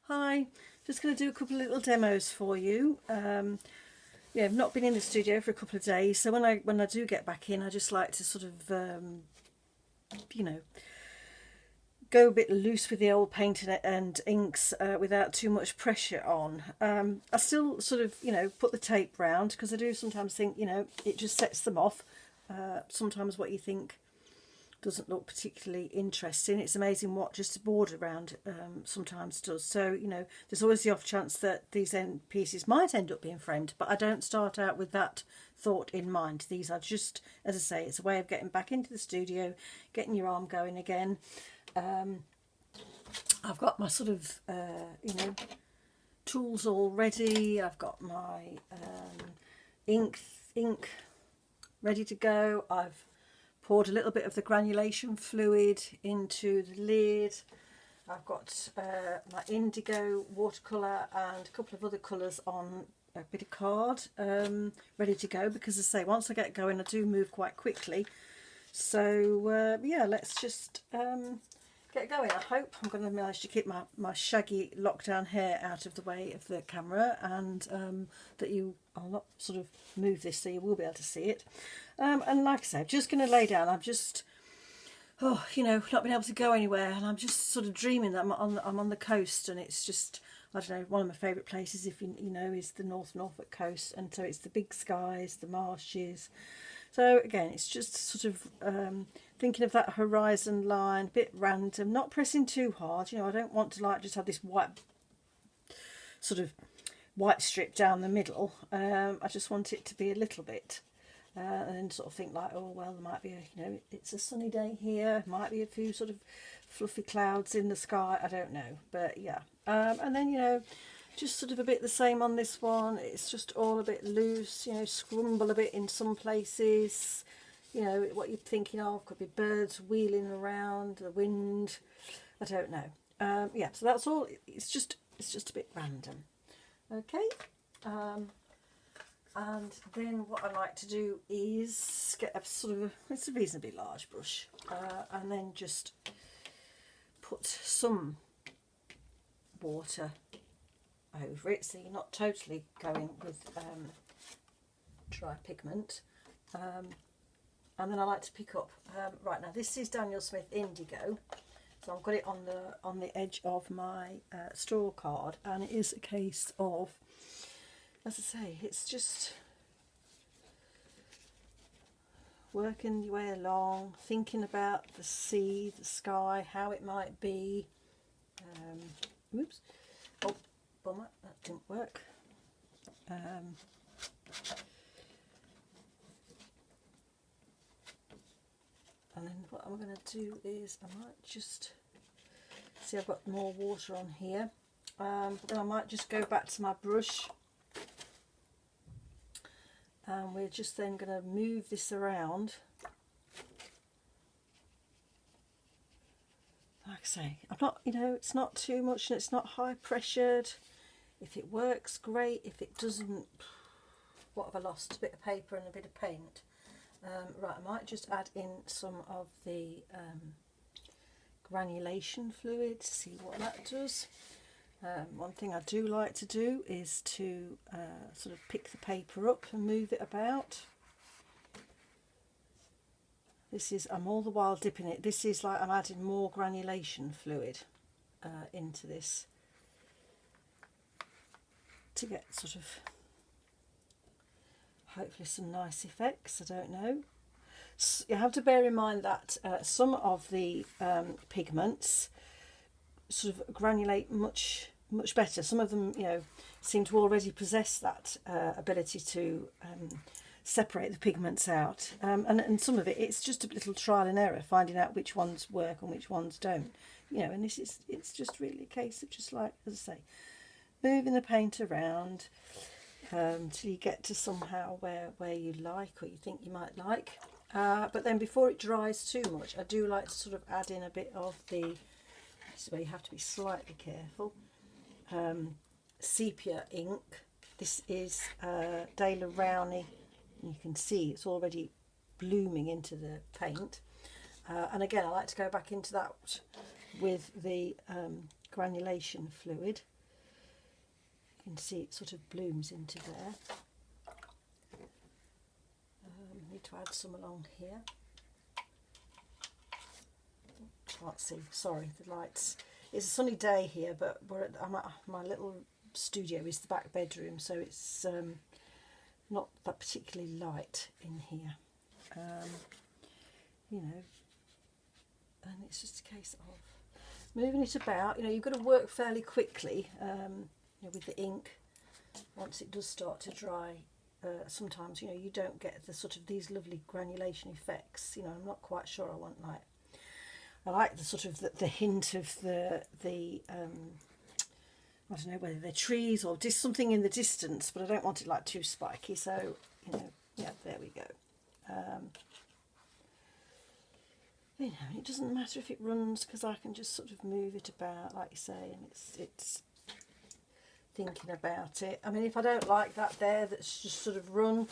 Hi, just going to do a couple of little demos for you. Yeah, I've not been in the studio for a couple of days, so when I do get back in, I just like to sort of you know, go a bit loose with the old paint and inks without too much pressure on. I still sort of put the tape round because I do sometimes think it just sets them off. Sometimes what you think doesn't look particularly interesting, it's amazing what just a border around sometimes does. So there's always the off chance that these end pieces might end up being framed, but I don't start out with that thought in mind. These are just, as I say, it's a way of getting back into the studio, getting your arm going again. I've got my sort of tools all ready. I've got my ink ready to go. I've poured a little bit of the granulation fluid into the lid. I've got my indigo watercolour and a couple of other colours on a bit of card ready to go, because as I say, once I get going I do move quite quickly. So yeah, let's just get going. I hope I'm going to manage to keep my shaggy lockdown hair out of the way of the camera, and that I'll not sort of move this so you will be able to see it. And like I say, I'm just going to lay down. I've just, not been able to go anywhere, and I'm just sort of dreaming that I'm on the coast, and it's just, I don't know, one of my favourite places, if you know, is the Norfolk coast, and so it's the big skies, the marshes. So again, it's just sort of thinking of that horizon line, a bit random, not pressing too hard. I don't want to like just have this white strip down the middle. I just want it to be a little bit. And then sort of think like, oh well, there might be it's a sunny day here, might be a few sort of fluffy clouds in the sky, I don't know, but yeah. And then just sort of a bit the same on this one. It's just all a bit loose, scrumble a bit in some places. What you're thinking of could be birds wheeling around, the wind, I don't know. Yeah, so that's all. It's just a bit random. Okay. And then what I like to do is get a sort of, it's a reasonably large brush, and then just put some water over it, so you're not totally going with dry pigment. And then I like to pick up, right now this is Daniel Smith Indigo, so I've got it on the edge of my straw card, and it is a case of, as I say, it's just working your way along, thinking about the sea, the sky, how it might be. Oops, oh bummer, that didn't work. And then what I'm going to do is I might just see, I've got more water on here. Then I might just go back to my brush, and we're just then going to move this around. Like I say, I'm not, it's not too much and it's not high pressured. If it works, great. If it doesn't, what have I lost? A bit of paper and a bit of paint. Right, I might just add in some of the granulation fluid to see what that does. One thing I do like to do is to sort of pick the paper up and move it about. This is, I'm all the while dipping it. This is like I'm adding more granulation fluid into this to get sort of hopefully some nice effects. I don't know. So you have to bear in mind that some of the pigments sort of granulate much better. Some of them, seem to already possess that ability to separate the pigments out, and some of it's just a little trial and error, finding out which ones work and which ones don't. And it's just really a case of just, like, as I say, moving the paint around till you get to somehow where you like, or you think you might like. But then before it dries too much, I do like to sort of add in a bit of the, this is where you have to be slightly careful, sepia ink. This is Daler Rowney, and you can see it's already blooming into the paint. And again, I like to go back into that with the granulation fluid. You can see it sort of blooms into there. Need to add some along here. Can't see, sorry, the lights. It's a sunny day here, but I'm at my little studio is the back bedroom, so it's not that particularly light in here. You know, and it's just a case of moving it about. You know, you've got to work fairly quickly, you know, with the ink. Once it does start to dry, sometimes, you know, you don't get the sort of these lovely granulation effects. You know, I'm not quite sure I want like. I like the sort of the hint of the I don't know whether they're trees or just something in the distance, but I don't want it like too spiky. So, you know, yeah, there we go. You know, it doesn't matter if it runs because I can just sort of move it about, like you say, and it's thinking about it. I mean, if I don't like that there, that's just sort of run.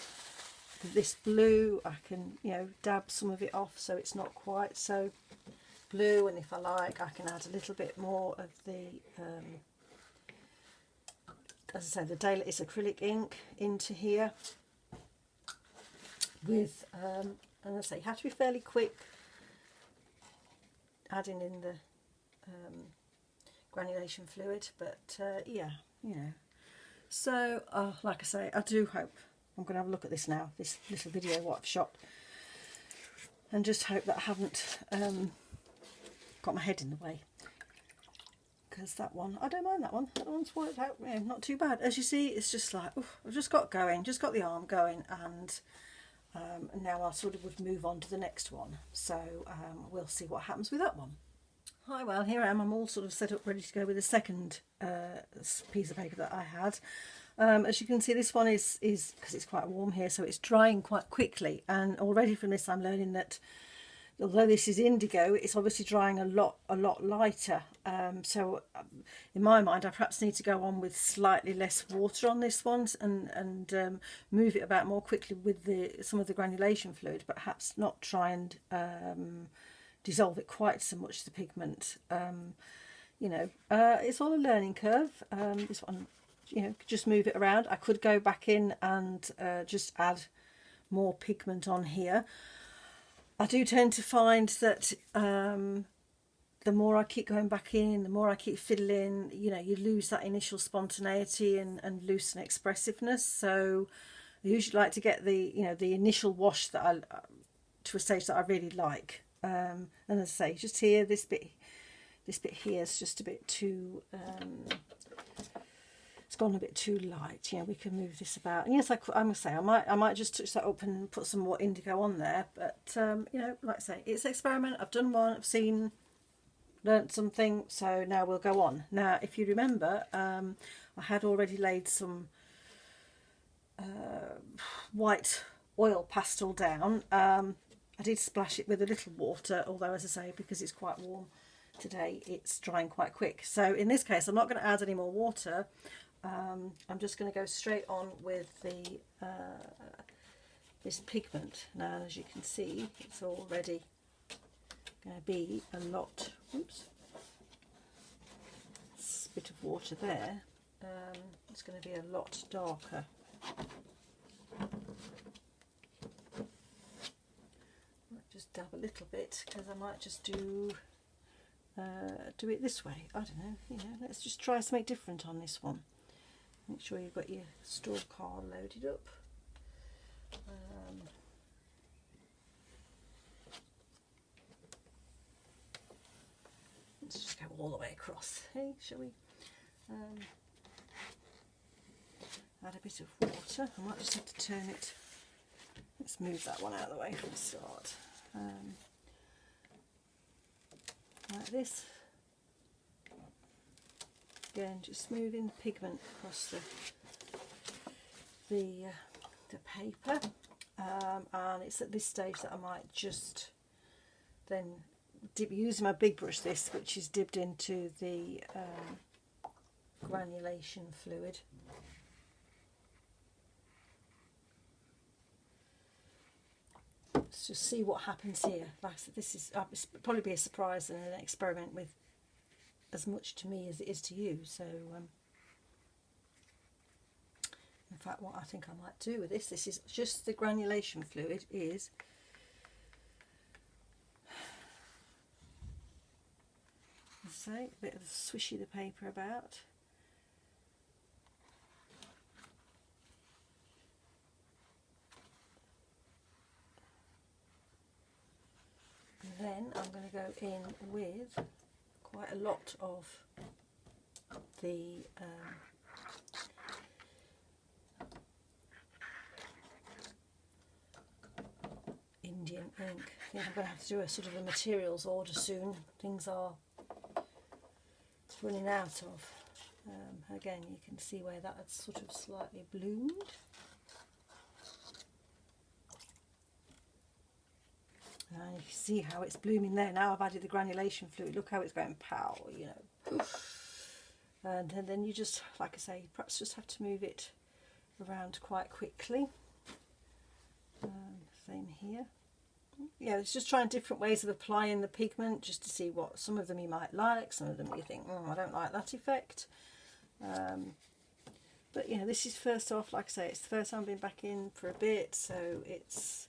This blue, I can, you know, dab some of it off so it's not quite so blue, and if I like, I can add a little bit more of the as I say, the Daler is acrylic ink into here with and as I say, you have to be fairly quick adding in the granulation fluid, but yeah, you know. So like I say, I do hope I'm going to have a look at this now, this little video what I've shot, and just hope that I haven't got my head in the way, because that one, I don't mind that one. That one's worked out, you know, not too bad. As you see, it's just like, oof, I've just got going, just got the arm going, and now I'll sort of would move on to the next one. So we'll see what happens with that one. Hi, well, here I am. I'm all sort of set up, ready to go with the second piece of paper that I had. As you can see, this one is because it's quite warm here, so it's drying quite quickly. And already from this, I'm learning that although this is indigo, it's obviously drying a lot lighter. So in my mind, I perhaps need to go on with slightly less water on this one and move it about more quickly with some of the granulation fluid, but perhaps not try and dissolve it quite so much, the pigment. You know, it's all a learning curve. This one, you know, just move it around. I could go back in and just add more pigment on here. I do tend to find that the more I keep going back in, the more I keep fiddling, you know, you lose that initial spontaneity and loose and expressiveness. So I usually like to get the, you know, the initial wash that to a stage that I really like. And as I say, just here, this bit here is just a bit too, it's gone a bit too light. Yeah, we can move this about. And yes, I must say, I might just touch that up and put some more indigo on there. But you know, like I say, it's an experiment. I've done one. I've seen, learnt something. So now we'll go on. Now, if you remember, I had already laid some white oil pastel down. I did splash it with a little water, although, as I say, because it's quite warm today, it's drying quite quick. So in this case, I'm not going to add any more water. I'm just going to go straight on with the this pigment. Now, as you can see, it's already going to be a lot. Oops, it's a bit of water there. It's going to be a lot darker. Just dab a little bit, because I might just do it this way. I don't know, you know, let's just try something different on this one. Make sure you've got your store card loaded up. Let's just go all the way across. Hey, shall we add a bit of water? I might just have to turn it. Let's move that one out of the way from the start. Like this. Again, just moving the pigment across the paper, and it's at this stage that I might just then dip, using my big brush, this which is dipped into the granulation fluid. Let's just see what happens here. Like I said, this is it's probably be a surprise and an experiment with as much to me as it is to you. So In fact, what I think I might do with this is just the granulation fluid is a bit of swishy the paper about. And then I'm going to go in with quite a lot of the Indian ink. I think I'm going to have to do a sort of a materials order soon. Things are running out of. Again, you can see where that had sort of slightly bloomed. And you can see how it's blooming there. Now I've added the granulation fluid. Look how it's going pow, you know. And then you just, like I say, perhaps just have to move it around quite quickly. Same here. Yeah, it's just trying different ways of applying the pigment, just to see what, some of them you might like, some of them you think, I don't like that effect. But you know, this is first off, like I say, it's the first time I've been back in for a bit, so it's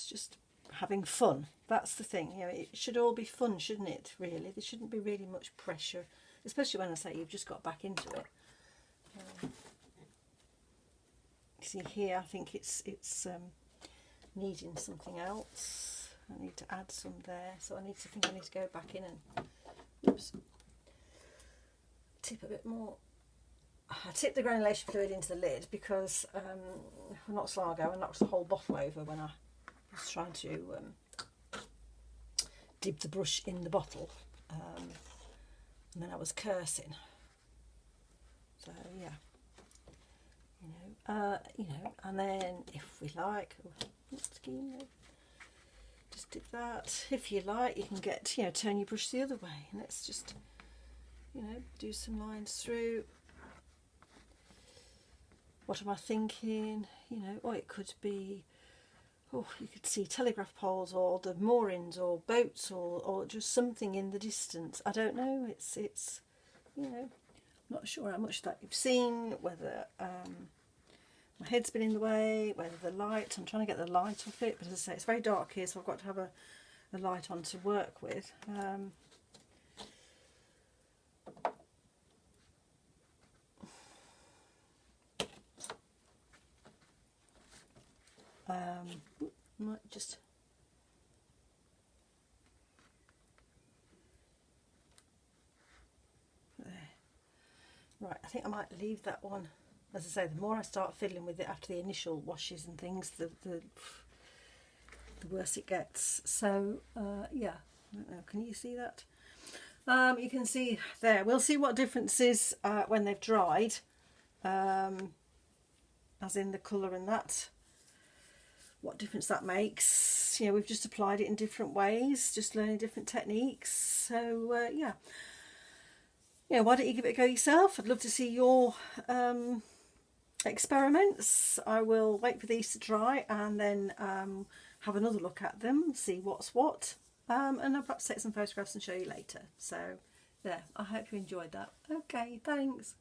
just having fun. That's the thing, you know, it should all be fun, shouldn't it, really? There shouldn't be really much pressure, especially when I say you've just got back into it. See here, I think it's needing something else. I need to add some there, so I need to go back in and oops, tip a bit more. I tipped the granulation fluid into the lid because not so long ago I knocked the whole bottle over when I was trying to dip the brush in the bottle, and then I was cursing. So yeah, you know, and then if we like, just dip that. If you like, you can get, you know, turn your brush the other way, and let's just, you know, do some lines through. What am I thinking? You know, or it could be, oh, you could see telegraph poles or the moorings or boats or just something in the distance. I don't know. It's you know, I'm not sure how much that you've seen, whether my head's been in the way, whether the light, I'm trying to get the light off it, but as I say, it's very dark here, so I've got to have a light on to work with. Might just there. Right, I think I might leave that one. As I say, the more I start fiddling with it after the initial washes and things, the worse it gets. So yeah, I don't know, can you see that? You can see there. We'll see what difference is when they've dried, as in the colour and that. What difference that makes. You know, we've just applied it in different ways, just learning different techniques. So yeah. Yeah, why don't you give it a go yourself? I'd love to see your experiments. I will wait for these to dry and then have another look at them, see what's what, and I'll perhaps take some photographs and show you later. So yeah, I hope you enjoyed that. Okay, thanks.